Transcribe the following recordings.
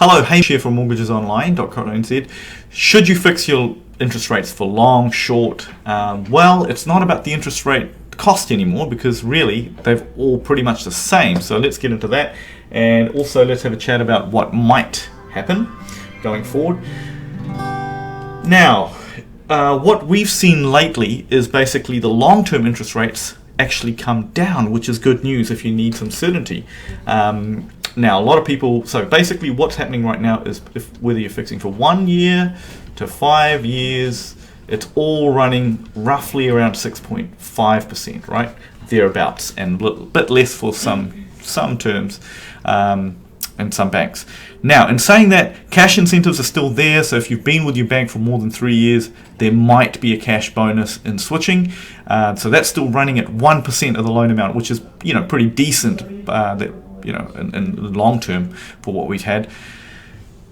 Hello, Hamish here from mortgagesonline.co.nz. Should you fix your interest rates for long, short? Well, it's not about the interest rate cost anymore because really they've all pretty much the same. So let's get into that, and also let's have a chat about what might happen going forward. Now, what we've seen lately is basically the long-term interest rates actually come down, which is good news if you need some certainty. Now, a lot of people, so basically what's happening right now is whether you're fixing for 1 year to 5 years, it's all running roughly around 6.5%, right? Thereabouts, and a bit less for some terms and some banks. Now, in saying that, cash incentives are still there, so if you've been with your bank for more than 3 years, there might be a cash bonus in switching. So that's still running at 1% of the loan amount, which is, pretty decent, in the long term for what we've had.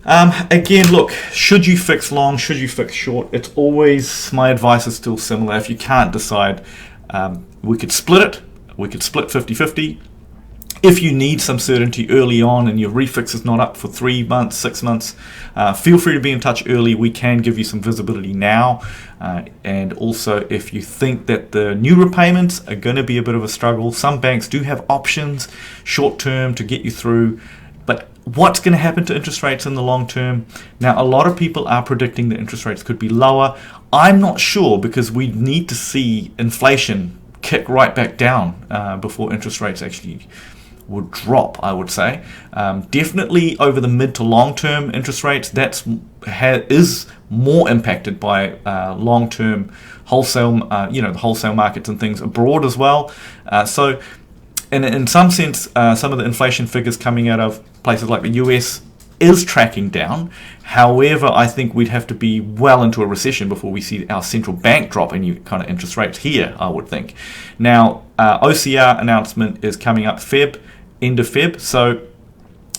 Again, look, should you fix long, should you fix short? It's always, my advice is still similar. If you can't decide, we could split it. We could split 50-50. If you need some certainty early on and your refix is not up for 3 months, 6 months, feel free to be in touch early. We can give you some visibility now. And also, if you think that the new repayments are going to be a bit of a struggle, some banks do have options short term to get you through. But what's going to happen to interest rates in the long term? Now, a lot of people are predicting that interest rates could be lower. I'm not sure, because we need to see inflation kick right back down before interest rates actually would drop, I would say. Definitely over the mid to long term interest rates, is more impacted by long term wholesale, the wholesale markets and things abroad as well. So in some sense, some of the inflation figures coming out of places like the US is tracking down. However, I think we'd have to be well into a recession before we see our central bank drop any kind of interest rates here, I would think. Now, OCR announcement is coming up end of Feb, so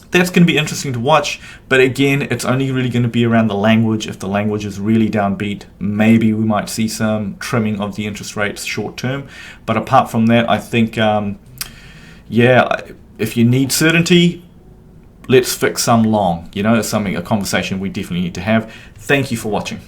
that's going to be interesting to watch. But again, it's only really going to be around the language. If the language is really downbeat, maybe we might see some trimming of the interest rates short term. But apart from that, I think, if you need certainty, let's fix some long. It's a conversation we definitely need to have. Thank you for watching.